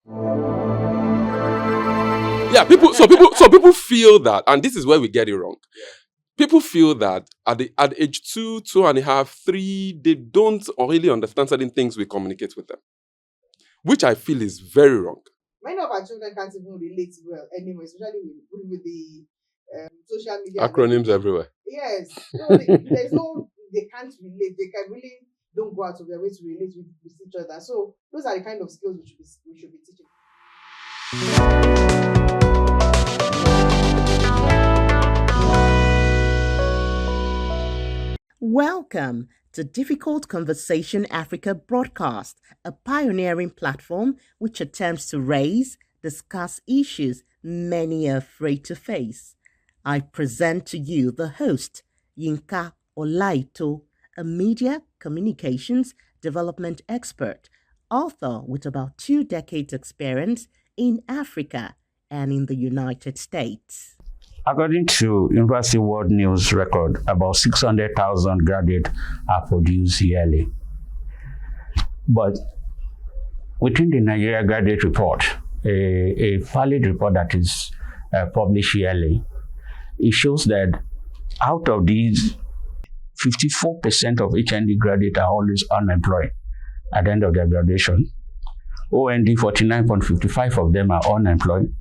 Yeah, people feel that, and this is where we get it wrong. People feel that at age 2, 2.5, 3, they don't really understand certain things we communicate with them, which I feel is very wrong. Many of our children can't even relate well anymore, especially with the social media Acronyms everywhere. Yes, so they can't relate. They can really don't go out of their way to relate with each other. So those are the kind of skills we should be teaching. Welcome to Difficult Conversation Africa broadcast, a pioneering platform which attempts to raise, discuss issues many are afraid to face. I present to you the host, Yinka Olaito, a media communications development expert, author with about 2 decades experience in Africa and in the United States. According to University World News record, about 600,000 graduates are produced yearly. But within the Nigeria Graduate Report, a valid report that is published yearly, it shows that out of these, 54% of HND graduates are always unemployed at the end of their graduation. OND, 49.55% of them are unemployed.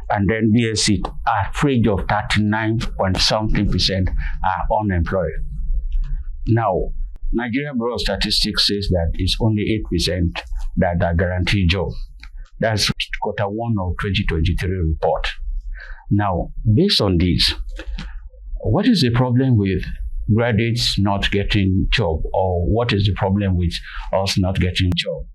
And then BSc, average of 39.something% are unemployed. Now, Nigeria Bureau of Statistics says that it's only 8% that are guaranteed job. That's quarter 1 of 2023 report. Now, based on this, what is the problem with graduates not getting job, or what is the problem with us not getting job?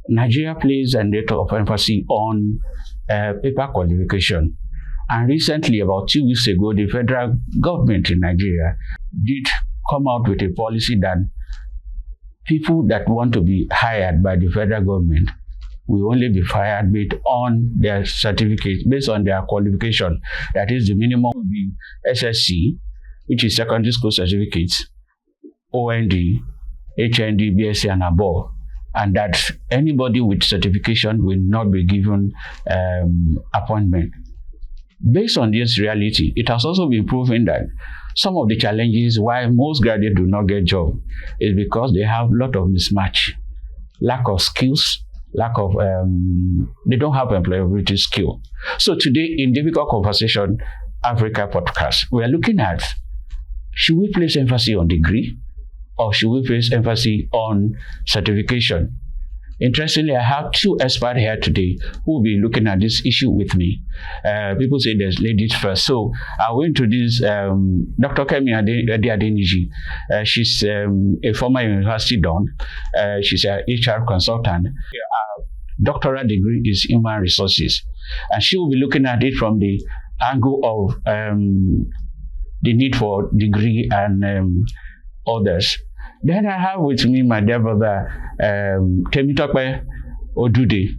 Nigeria places a lot of emphasis on paper qualification. And recently, about 2 weeks ago, the federal government in Nigeria did come out with a policy that people that want to be hired by the federal government will only be hired based on their certificates, based on their qualification. That is, the minimum will be SSC, which is secondary school certificates, OND, HND, BSc, and above. And that anybody with certification will not be given appointment. Based on this reality, it has also been proven that some of the challenges why most graduates do not get job is because they have a lot of mismatch, lack of skills, lack of, they don't have employability skill. So today in Difficult Conversation Africa podcast, we are looking at, should we place emphasis on degree, or should we place emphasis on certification? Interestingly, I have 2 experts here today who will be looking at this issue with me. People say there's ladies first. So I will introduce Dr. Kemi Adeniji. She's a former university don. She's an HR consultant. Her doctoral degree is human resources. And she will be looking at it from the angle of the need for degree and others. Then I have with me my dear brother, Temitope Odude.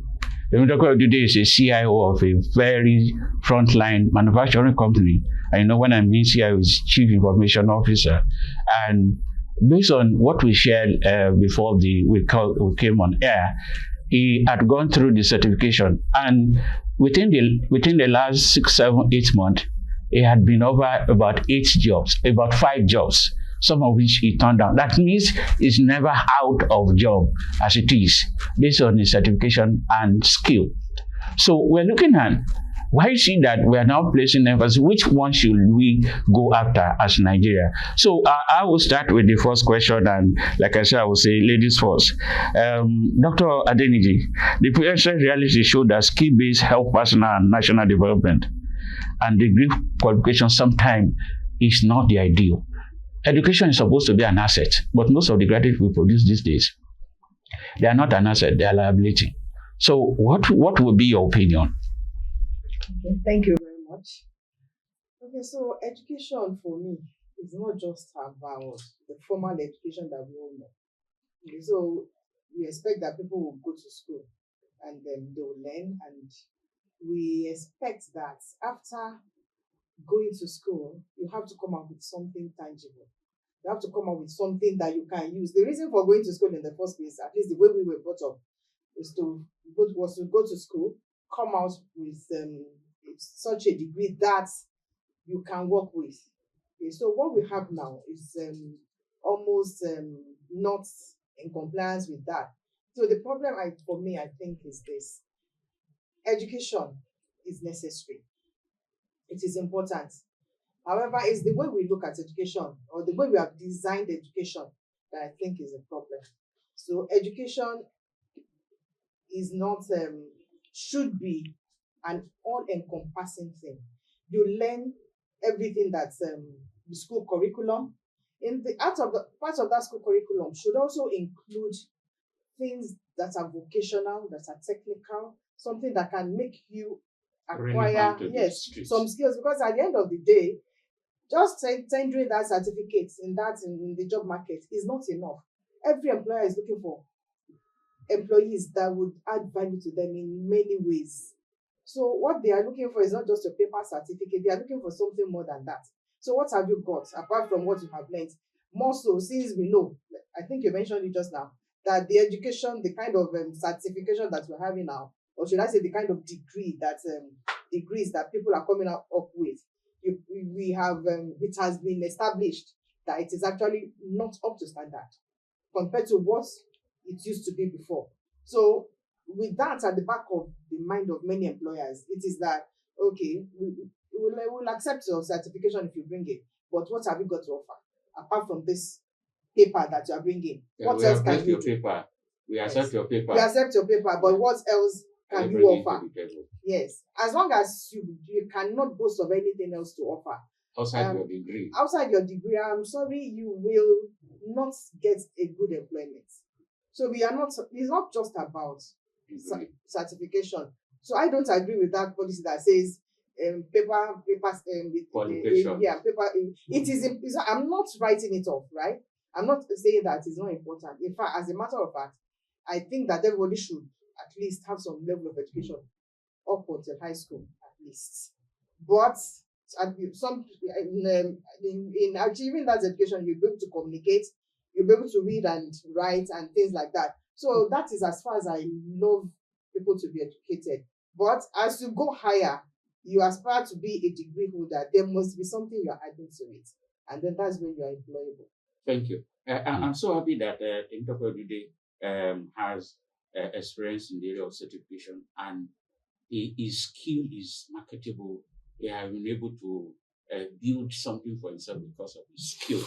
Temitope Odude is a CIO of a very frontline manufacturing company. I know when I mean CIO is Chief Information Officer. And based on what we shared before we came on air, he had gone through the certification. And within the last 6, 7, 8 months, he had been over about 8 jobs, about 5 jobs, some of which he turned down. That means he's never out of job as it is, based on his certification and skill. So we're looking at, why is it that we are now placing emphasis, which one should we go after as Nigeria? So I will start with the first question, and like I said, I will say ladies first. Dr. Adeniji, the present reality showed that skill-based help personal and national development, and degree qualification sometimes is not the ideal. Education is supposed to be an asset, but most of the graduates we produce these days, they are not an asset, they are liability. So what would be your opinion? Okay, thank you very much. Okay, so education for me is not just about the formal education that we all know. Okay, so we expect that people will go to school and then they will learn, and we expect that after going to school, you have to come up with something tangible. You have to come up with something that you can use. The reason for going to school in the first place, at least the way we were brought up, was to go to school, come out with such a degree that you can work with. Okay, so what we have now is almost not in compliance with that. So the problem, for me, I think, is this: education is necessary. It is important. However, it's the way we look at education or the way we have designed education that I think is a problem. So education is not should be an all-encompassing thing. You learn everything that's the school curriculum. In the part of that school curriculum should also include things that are vocational, that are technical, something that can make you acquire some skills. Because at the end of the day, just tendering that certificate in the job market is not enough. Every employer is looking for employees that would add value to them in many ways. So what they are looking for is not just a paper certificate, they are looking for something more than that. So what have you got apart from what you have learned? More so, since we know, I think you mentioned it just now, that the education, the kind of certification that we're having now, or should I say the kind of degrees that people are coming up with, we have it has been established that it is actually not up to standard compared to what it used to be before. So with that at the back of the mind of many employers, it is that, okay, we'll accept your certification if you bring it, but what have you got to offer apart from this paper that you are bringing? What else can you do? We accept your paper. We accept your paper, but what else can you offer? Yes, as long as you cannot boast of anything else to offer outside your degree. Outside your degree, I'm sorry, you will not get a good employment. So it's not just about certification. So I don't agree with that policy that says papers qualification. Paper. It is. I'm not writing it off, right? I'm not saying that it's not important. In fact, as a matter of fact, I think that everybody should at least have some level of education upwards of high school at least. But in achieving that education, you'll be able to communicate, you'll be able to read and write and things like that. So that is as far as I love people to be educated. But as you go higher, you aspire to be a degree holder, there must be something you're adding to it. And then that's when you're employable. Thank you. I'm so happy that Entrepreneur today has experience in the area of certification, and his skill is marketable. He has been able to build something for himself because of his skill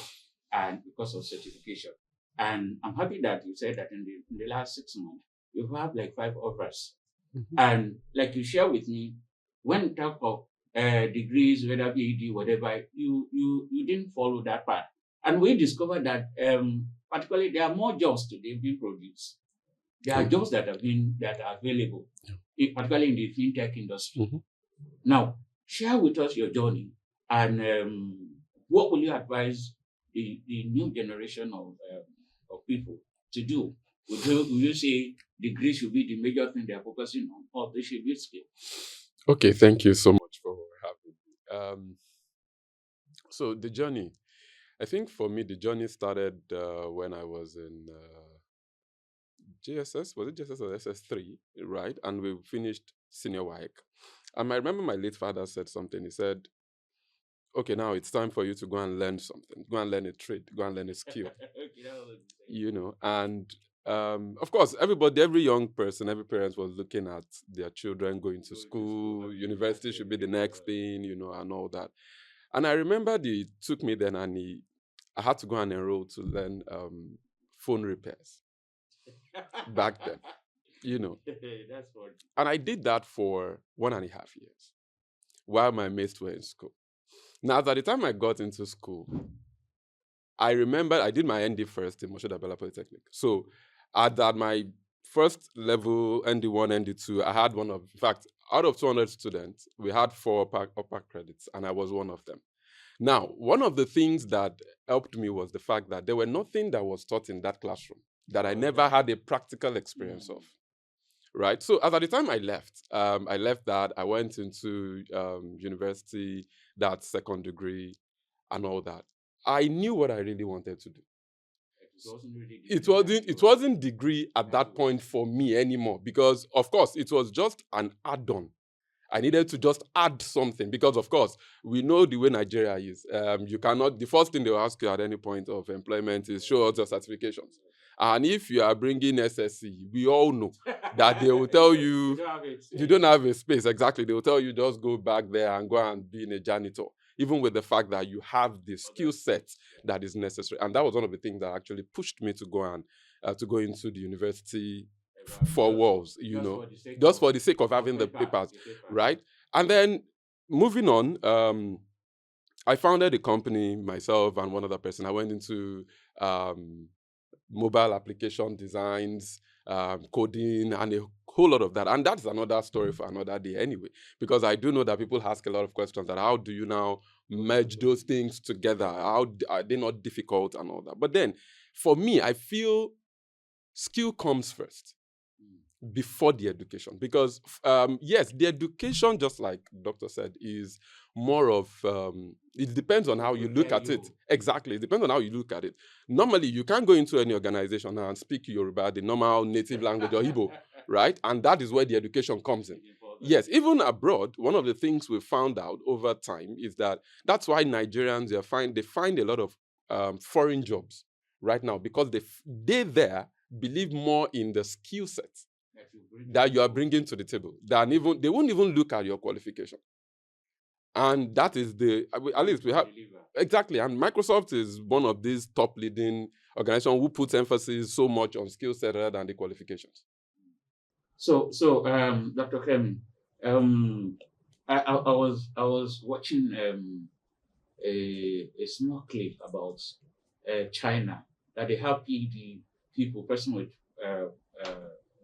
and because of certification. And I'm happy that you said that in the last 6 months, you have like 5 offers. Mm-hmm. And like you share with me, when you talk of degrees, whether PhD, whatever, you didn't follow that path. And we discovered that particularly there are more jobs today being produced. There are jobs that are available, particularly in the fintech industry. Mm-hmm. Now, share with us your journey and what will you advise the new generation of people to do? Would you say degrees should be the major thing they're focusing on, or they should be skill? Okay, thank you so much for having me. So the journey, I think for me, the journey started when I was in JSS. Was it JSS or SS3, right? And we finished senior WAEC. And I remember my late father said something. He said, okay, now it's time for you to go and learn something. Go and learn a trade. Go and learn a skill. You know, and of course, every young person, every parent was looking at their children going to school. University should be the next thing, you know, and all that. And I remember he took me then and I had to go and enroll to learn phone repairs back then, you know. That's funny. And I did that for 1.5 years while my mates were in school. Now, at the time I got into school, I remember I did my ND first in Moshood Abela Polytechnic. So at my first level, ND1, ND2, I had in fact, out of 200 students, we had 4 upper credits, and I was one of them. Now, one of the things that helped me was the fact that there were nothing that was taught in that classroom that I never had a practical experience of, right? So at the time I left that, I went into university, that second degree, and all that. I knew what I really wanted to do. It wasn't degree at that point for me anymore, because of course it was just an add-on. I needed to just add something because, of course, we know the way Nigeria is. You cannot. The first thing they will ask you at any point of employment is show us your certifications. And if you are bringing SSC, we all know that they will tell you you don't have a space. Exactly, they will tell you just go back there and go and be a janitor, even with the fact that you have the skill set that is necessary. And that was one of the things that actually pushed me to go and to go into the university for walls, just for the sake of having the papers, right? And then moving on, I founded a company myself and one other person. I went into mobile application designs, coding, and a whole lot of that. And that's another story for another day anyway, because I do know that people ask a lot of questions that how do you now merge those things together? How are they not difficult and all that? But then for me, I feel skill comes first before the education, because yes, the education, just like Doctor said, is more of it depends on how you look at it. Exactly, it depends on how you look at it. Normally, you can't go into any organization and speak Yoruba, the normal native language, or Igbo, right? And that is where the education comes in. Yes, even abroad, one of the things we found out over time is that that's why Nigerians they find a lot of foreign jobs right now, because they there believe more in the skill set that you are bringing to the table than even they won't even look at your qualification. And that is at least we have exactly. And Microsoft is one of these top leading organizations who puts emphasis so much on skill set rather than the qualifications. So Dr. Kemi, I was watching a small clip about China, that they have PhD people, person with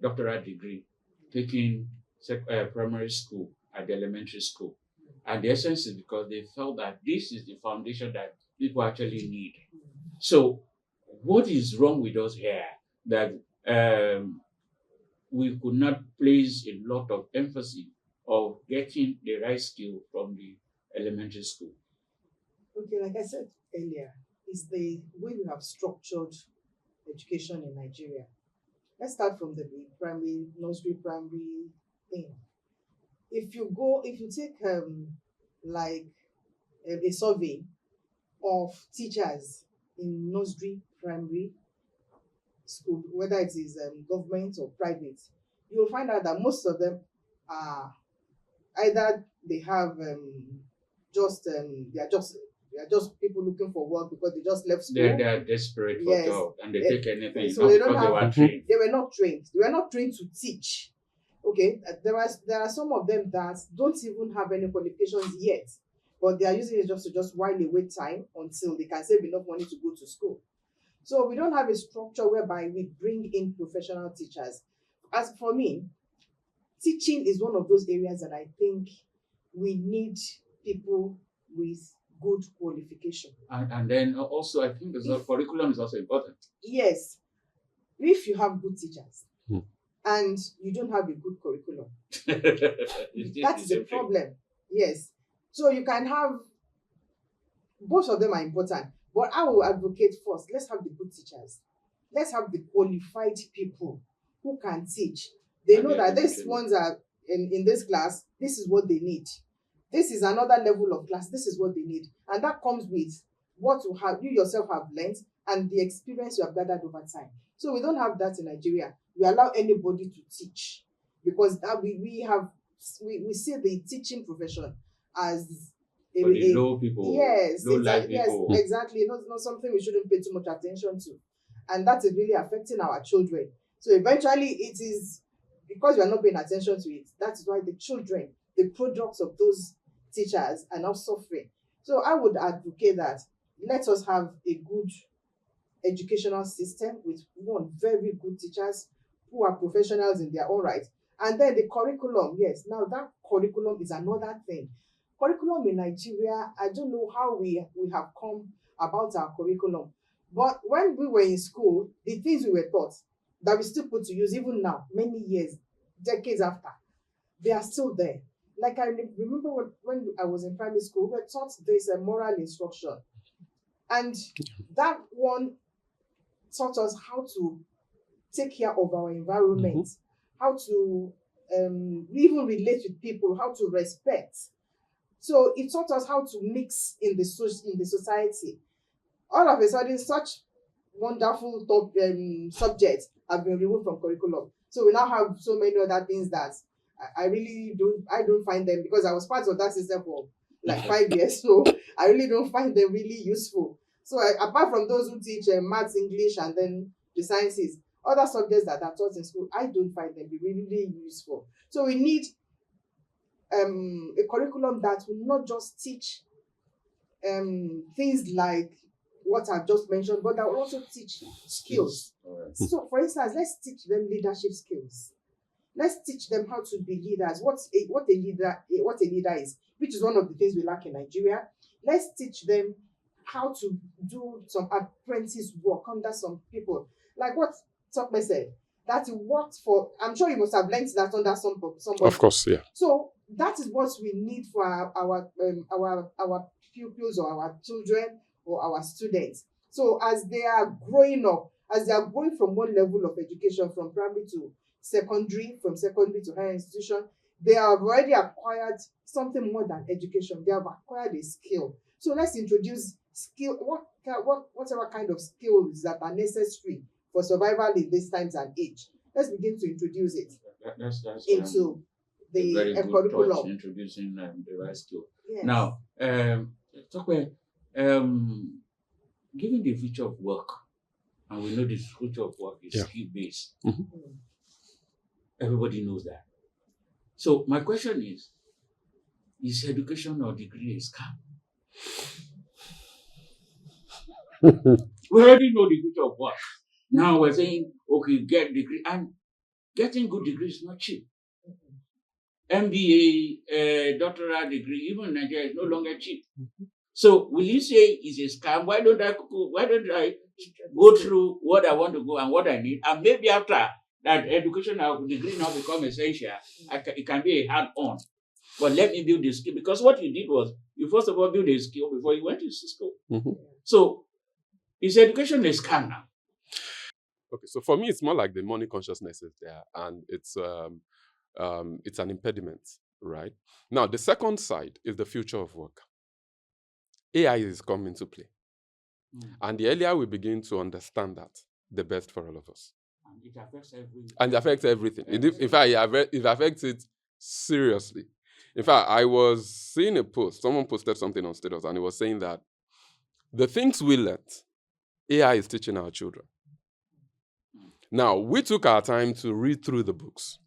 doctorate degree, taking primary school at the elementary school. And the essence is because they felt that this is the foundation that people actually need. So what is wrong with us here that we could not place a lot of emphasis of getting the right skill from the elementary school? Okay, like I said earlier, it's the way we have structured education in Nigeria. Let's start from the primary, nursery, primary thing. If you take like a survey of teachers in nursery, primary school, whether it is government or private, you will find out that most of them are either they have they are just people looking for work because they just left school. They are desperate for job and they take anything. So they don't because have. they were trained. They were not trained. They were not trained to teach. Okay, there are some of them that don't even have any qualifications yet, but they are using it just to while away time until they can save enough money to go to school. So we don't have a structure whereby we bring in professional teachers. As for me, teaching is one of those areas that I think we need people with good qualification. And then also, I think the curriculum is also important. Yes. If you have good teachers and you don't have a good curriculum, that is a problem. Yes. So you can have, both of them are important, but I will advocate first, let's have the good teachers. Let's have the qualified people who can teach. They know that these ones are in this class, this is what they need. This is another level of class, this is what they need. And that comes with what you yourself have learned and the experience you have gathered over time. So we don't have that in Nigeria. We allow anybody to teach because we see the teaching profession as low people. Yes, low life people. Yes, exactly. Not something we shouldn't pay too much attention to. And that is really affecting our children. So eventually it is because we are not paying attention to it. That is why the children, the products of those teachers are now suffering. So I would advocate that let us have a good educational system with very good teachers who are professionals in their own right. And then the curriculum, yes. Now that curriculum is another thing. Curriculum in Nigeria, I don't know how we have come about our curriculum. But when we were in school, the things we were taught that we still put to use even now, many years, decades after, they are still there. Like I remember when I was in primary school, we were taught this moral instruction. And that one taught us how to take care of our environment, how to even relate with people, how to respect. So it taught us how to mix in the society. All of a sudden, such wonderful subjects have been removed from curriculum. So we now have so many other things that I really don't find them, because I was part of that system for like 5 years. So I really don't find them really useful. So apart from those who teach maths, English, and then the sciences, other subjects that are taught in school, I don't find them really useful. So we need a curriculum that will not just teach things like what I've just mentioned, but that will also teach skills. So, for instance, let's teach them leadership skills. Let's teach them how to be leaders. What a leader is, which is one of the things we lack in Nigeria. Let's teach them how to do some apprentice work under some people, like what Tokme said. That it worked for. I'm sure you must have learned that under somebody. Of course, yeah. So that is what we need for our pupils or our children or our students. So as they are growing up, as they are going from one level of education, from primary to secondary, from secondary to higher institution, they have already acquired something more than education. They have acquired a skill. So let's introduce skill, whatever kind of skills that are necessary for survival in these times and age. Let's begin to introduce it That's into the very good curriculum. thoughts, introducing the right skill. Yes. Now, Tokwe, given the future of work, and we know the future of work is skill-based, everybody knows that. So my question is education or degree a scam? We already know the future of work. Now we're saying, okay, get degree, and getting good degree is not cheap. MBA, doctoral degree, even in Nigeria, is no longer cheap. So will you say it's a scam? Why don't I go through what I want to go and what I need? And maybe after that education or degree now become essential, it can be a hand-on. But let me build the skill. Because what you did was, you first of all build a skill before you went to school. So is education a scam now? Okay, so for me, it's more like the money consciousness is there, and it's an impediment, right? Now, the second side is the future of work. AI is coming to play. And the earlier we begin to understand that, the best for all of us. And it affects everything. And it affects everything. In fact, it affects it seriously. In fact, I was seeing a post, someone posted something on status, and it was saying that the things we learned, AI is teaching our children. Now, we took our time to read through the books,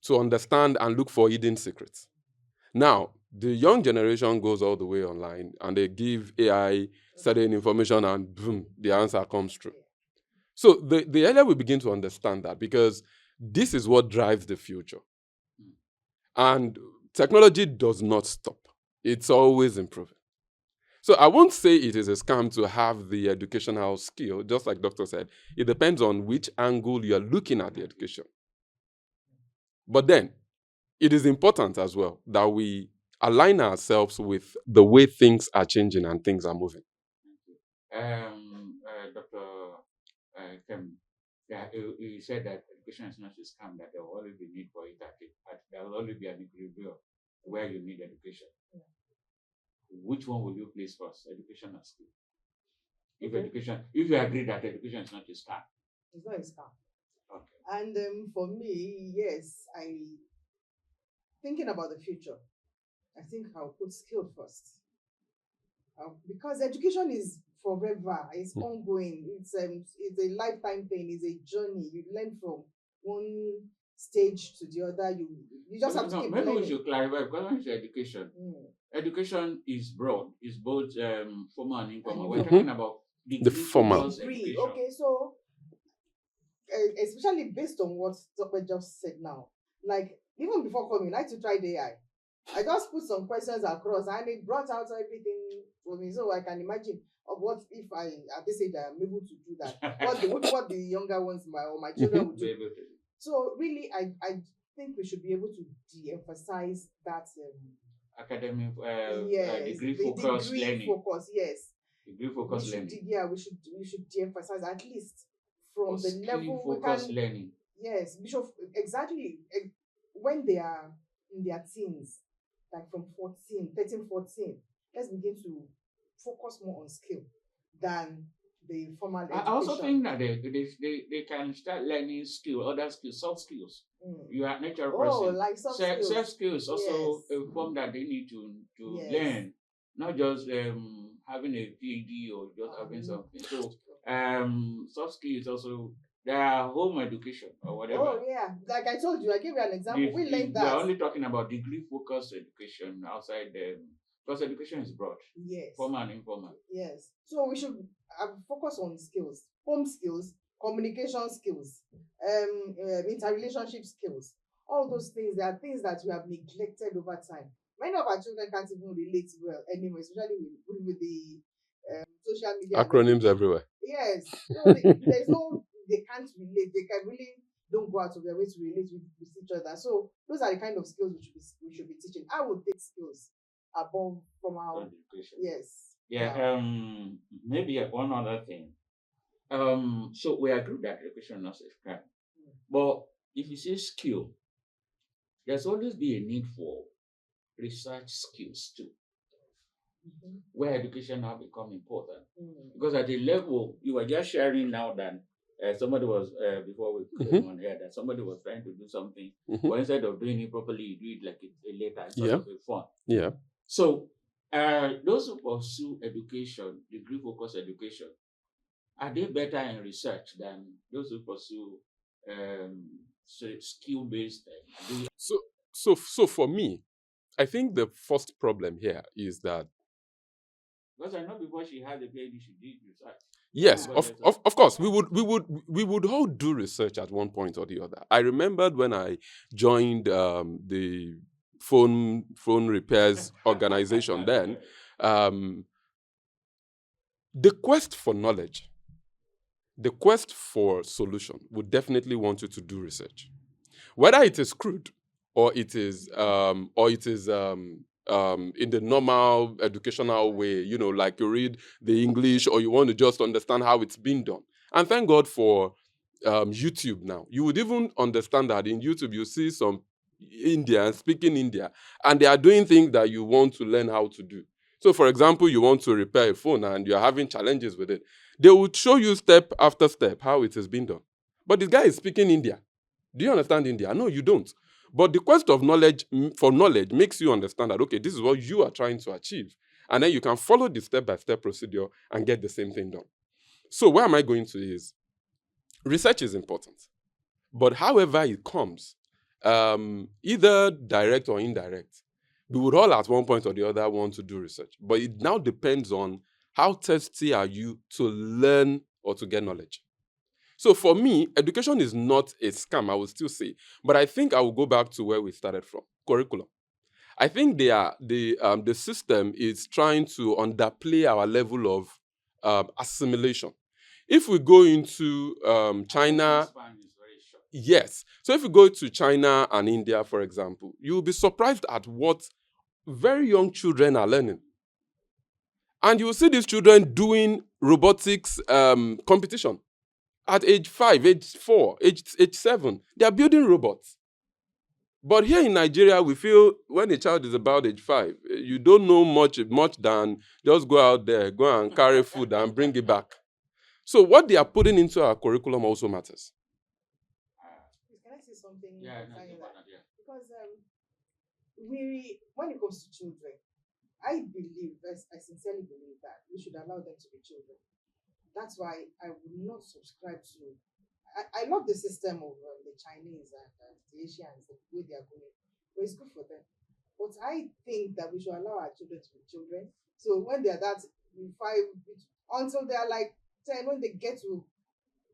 to understand and look for hidden secrets. Now, the young generation goes all the way online and they give AI certain information and boom, the answer comes true. So the earlier we begin to understand that, because this is what drives the future. And technology does not stop. It's always improving. So I won't say it is a scam to have the educational skill. Just like Doctor said, it depends on which angle you are looking at the education. But then, it is important as well that we align ourselves with the way things are changing and things are moving. Dr. Kem, you said that education is not a scam, that there will always be need for it, that there will always be an equilibrium where you need education. Which one will you place first, education or skill? If you agree that education is not a scam. It's not a scam. Okay. And for me, yes, thinking about the future, I think I'll put skill first. Because education is forever, it's ongoing, it's a lifetime thing, it's a journey. You learn from one stage to the other. You just have to keep maybe learning. We should clarify, because when you say education, education is broad. It's both formal and informal. We're talking about the formal. Degree. Okay, so especially based on what Dr. just said now, like even before coming, I had to try the AI. I just put some questions across and it brought out everything for me, so I can imagine of what if at this age I am able to do that. what the younger ones, my children would do. So really, I think we should be able to de-emphasize that academic yes, degree the focus degree learning. focus, yes. Degree focused learning. We should de-emphasize at least from the Skill level we focused can. learning. Yes, Bishop, exactly. When they are in their teens, like from 14, 13, 14, let's begin to focus more on skill than the formal education. I also think that they can start learning other skills, soft skills. You are natural person. Like soft skills. Soft skills also Yes. a form that they need to Yes. learn, not just having a PhD or just having something. So soft skills also, there are home education or whatever. Oh yeah, like I told you, I gave you an example. We learned that. We are only talking about degree focused education outside because education is broad. Yes. Formal and informal. Yes. So we should focus on skills, home skills, communication skills, interrelationship skills. All those things, they are things that we have neglected over time. Many of our children can't even relate well anymore, especially with the social media acronyms everywhere. Yes. They can't relate. They can really don't go out of their way to relate with each other. So those are the kind of skills we should be teaching. I would take skills above from our education. Yes. Yeah. Maybe one other thing. So we agree that education is not a crime. But if you say skill, there's always be a need for research skills too. Where education now become important. Because at the level you were just sharing now that somebody was before we came on here that somebody was trying to do something, but instead of doing it properly, you do it like a later, it's sort of a fun. Yeah. So those who pursue education, degree focused education, are they better in research than those who pursue skill based? So for me, I think the first problem here is that, because I know before she had a PhD, she did research. Yes, of course, we would all do research at one point or the other. I remembered when I joined the phone repairs organization. Then the quest for knowledge, the quest for solution would definitely want you to do research, whether it is crude or it is in the normal educational way, like you read the English or you want to just understand how it's been done. And thank God for YouTube now. You would even understand that in YouTube you see some Indians speaking India and they are doing things that you want to learn how to do. So for example, you want to repair a phone and you're having challenges with it. They would show you step after step how it has been done. But this guy is speaking India. Do you understand India? No, you don't. But the quest of knowledge makes you understand that, okay, this is what you are trying to achieve. And then you can follow the step-by-step procedure and get the same thing done. So where am I going to is, research is important. But however it comes, either direct or indirect, we would all at one point or the other want to do research. But it now depends on how thirsty are you to learn or to get knowledge. So for me, education is not a scam, I would still say. But I think I will go back to where we started from, curriculum. I think the system is trying to underplay our level of assimilation. If we go into China, yes. So if we go to China and India, for example, you'll be surprised at what very young children are learning. And you will see these children doing robotics competition. At age 5, age 4, age 7, they are building robots. But here in Nigeria, we feel when a child is about age 5, you don't know much than just go out there, go and carry food and bring it back. So what they are putting into our curriculum also matters. Can I say something? Yeah. Because when it comes to children, I sincerely believe that we should allow them to be children. That's why I would not subscribe to. I love the system of the Chinese and the Asians, the way they are going. But it's good for them. But I think that we should allow our children to be children. So when they are that 5, until they are like 10, when they get to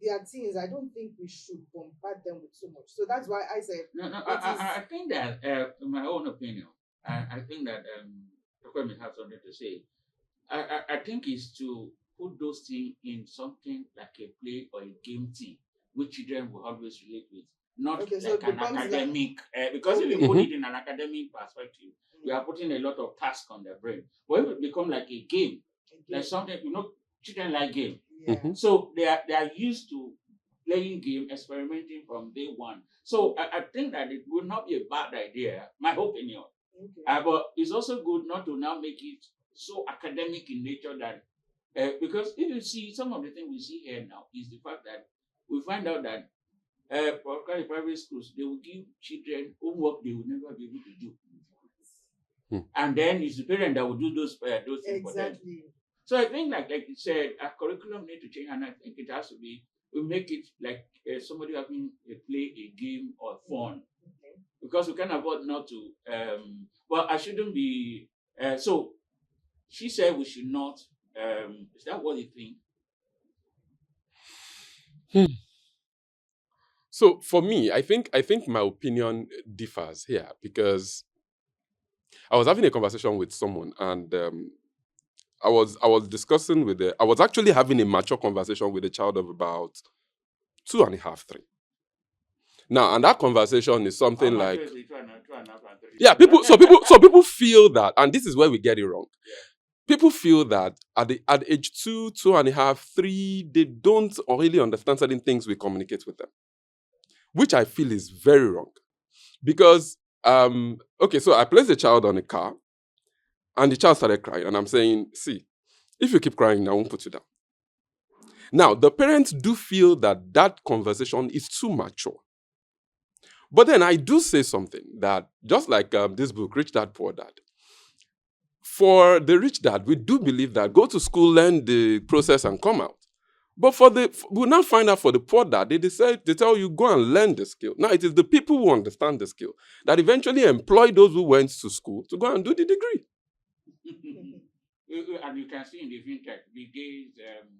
their teens, I don't think we should bombard them with too much. So that's why I said. No. I think that, in my own opinion, I think that Dr. may have something to say. I think it's to put those things in something like a play or a game thing, which children will always relate with, not Okay, like an academic. Because if you put it in an academic perspective, we are putting a lot of tasks on their brain. But if it become like a game, Again. something, children like game. Yeah. Mhm. So they are used to playing game, experimenting from day one. So I think that it would not be a bad idea, my opinion. Okay. But it's also good not to now make it so academic in nature that because if you see some of the things we see here now is the fact that we find out that particularly private schools, they will give children homework they will never be able to do. And then it's the parent that will do those things for them. Exactly. So I think like you said, our curriculum need to change, and I think it has to be we make it like somebody having play a game or fun, Okay. because we can afford not to. Well, I shouldn't be. So she said we should not. Is that what you think? So for me, I think my opinion differs here because I was having a conversation with someone and I was discussing with I was actually having a mature conversation with a child of about 2.5, 3. Now, and that conversation is something How much like is it? 2.5 and 3. yeah, so people feel that, and this is where we get it wrong. People feel that at age 2, 2.5, 3, they don't really understand certain things we communicate with them, which I feel is very wrong. Because okay, so I placed a child on a car, and the child started crying, and I'm saying, see, if you keep crying, I won't put you down. Now, the parents do feel that that conversation is too mature. But then I do say something that, just like this book, Rich Dad, Poor Dad, for the rich dad, we do believe that go to school, learn the process, and come out. But we'll now find out for the poor dad, they tell you, go and learn the skill. Now, it is the people who understand the skill that eventually employ those who went to school to go and do the degree. And you can see in the fintech, the gays,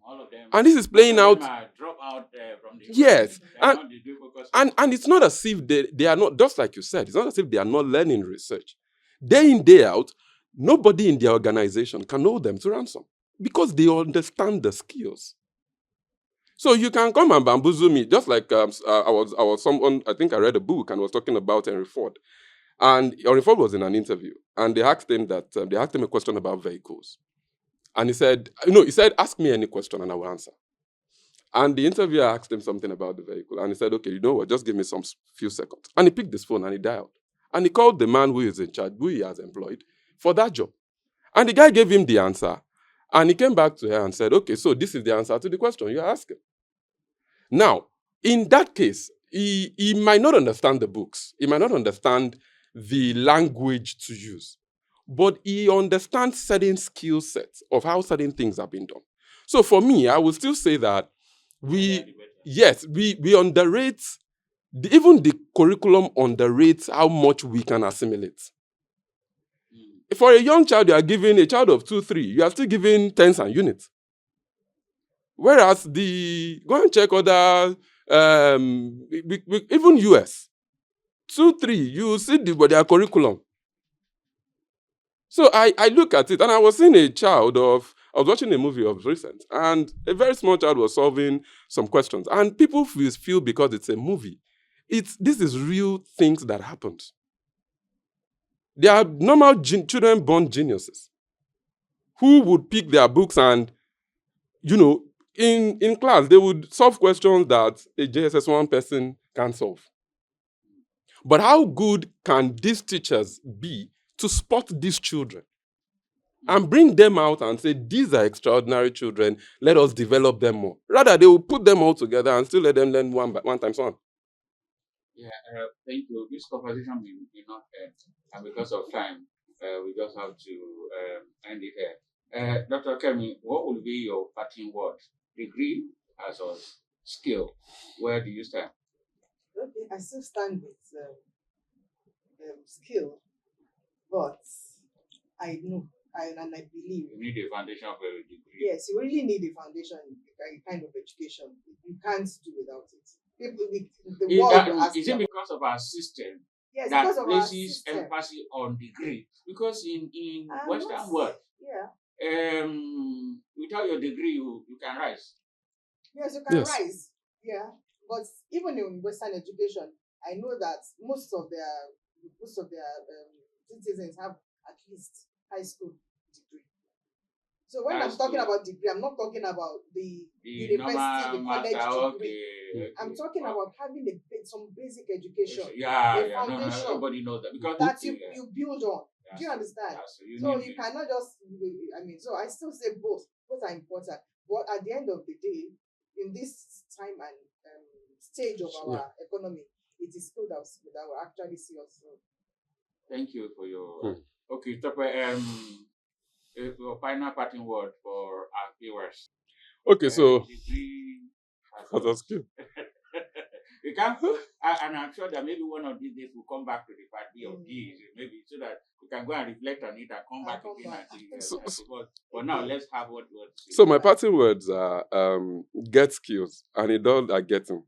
all of them. And this is playing most of out. them are drop out from the Yes. university. They are not degree focused. And it's not as if they are not, just like you said, it's not as if they are not learning research. Day in, day out, nobody in their organization can hold them to ransom because they understand the skills. So you can come and bamboozle me, just like I was someone, I think I read a book and was talking about Henry Ford. And Henry Ford was in an interview, and they asked him a question about vehicles. And he said, ask me any question and I will answer. And the interviewer asked him something about the vehicle. And he said, okay, you know what, just give me some few seconds. And he picked his phone and he dialed. And he called the man who is in charge, who he has employed, for that job. And the guy gave him the answer. And he came back to her and said, okay, so this is the answer to the question you're asking. Now, in that case, he might not understand the books. He might not understand the language to use. But he understands certain skill sets of how certain things have been done. So for me, I would still say that we underrate, even the curriculum underrates how much we can assimilate. For a young child, you are giving a child of 2, 3, you are still giving tens and units. Whereas go and check other, even US, 2, 3, you see their curriculum. So I look at it, and I was seeing I was watching a movie of recent, and a very small child was solving some questions. And people feel because it's a movie, this is real things that happened. They are normal children born geniuses who would pick their books and, in class, they would solve questions that a JSS1 person can solve. But how good can these teachers be to spot these children and bring them out and say, these are extraordinary children, let us develop them more? Rather, they will put them all together and still let them learn one times one. Yeah, thank you. This conversation may not end, and because of time, we just have to end it here. Dr. Kemi, what will be your parting word? Degree as a skill. Where do you stand? Okay, I still stand with skill, but I know and I believe You need a foundation for a degree. yes, you really need a foundation, a kind of education. You can't do without it. People, the world will ask Is it you. because of our system Yes, that because of our places system. emphasis on degree? Because in I'm Western not- world, Yeah. without your degree, you can rise. Yes, you can Yes. rise. Yeah. But even in Western education, I know that most of their citizens have at least high school degree. So when That's I'm talking good. about degree, I'm not talking about the university, normal the college master, degree. okay. I'm talking about having some basic education, Yeah, a yeah, no, foundation everybody knows that because that you build on. Do you That's- understand? you So need you it. cannot just, so I still say both. Both are important. But at the end of the day, in this time and stage of our economy, it is still that will actually see us through. Thank you for your okay, Tope, your final parting word for our viewers. Okay, so Degree that's good. You can't, and I'm sure that maybe one of these days we'll come back to the part B of D, maybe so that we can go and reflect on it and come back again and see. But now let's have what. So my parting words are get skills, and it all are getting.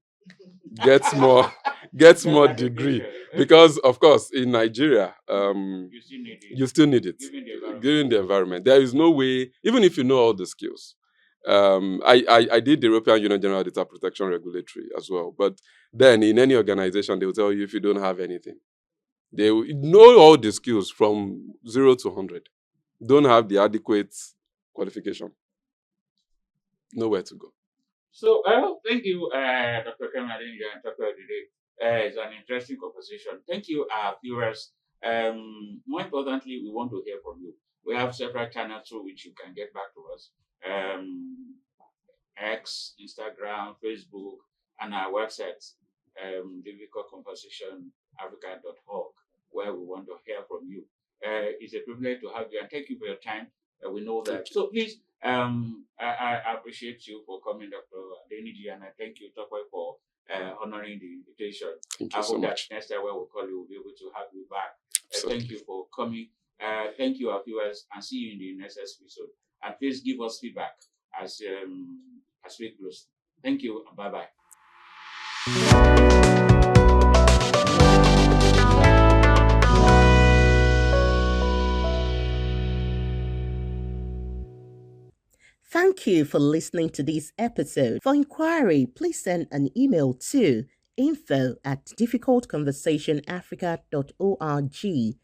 Get more degree, because of course in Nigeria you still need it given the environment. There is no way, even if you know all the skills. I did the European Union General Data Protection Regulatory as well, but then in any organization they will tell you if you don't have anything, they will know all the skills from 0 to 100. Don't have the adequate qualification, nowhere to go. So, thank you, Dr. Kemalinga and Dr. Odide. It's an interesting conversation. Thank you, our viewers. More importantly, we want to hear from you. We have several channels through which you can get back to us. X, Instagram, Facebook, and our website, difficultconversationafrica.org, where we want to hear from you. It's a privilege to have you, and thank you for your time. We know that. So please, I appreciate you for coming, Dr. Adeniji, and I thank you, Tope, for honoring the invitation. Thank you so much. That next time when we call you, we'll be able to have you back. Thank you for coming. Thank you, our viewers, and see you in the next episode. And please give us feedback as we close. Thank you, and bye-bye. Thank you for listening to this episode. For inquiry, please send an email to info@difficultconversationafrica.org.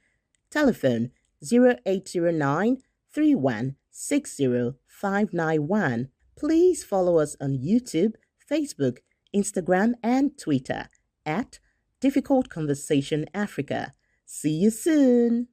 Telephone 0809 3160591. Please follow us on YouTube, Facebook, Instagram, and Twitter at Difficult Conversation Africa. See you soon.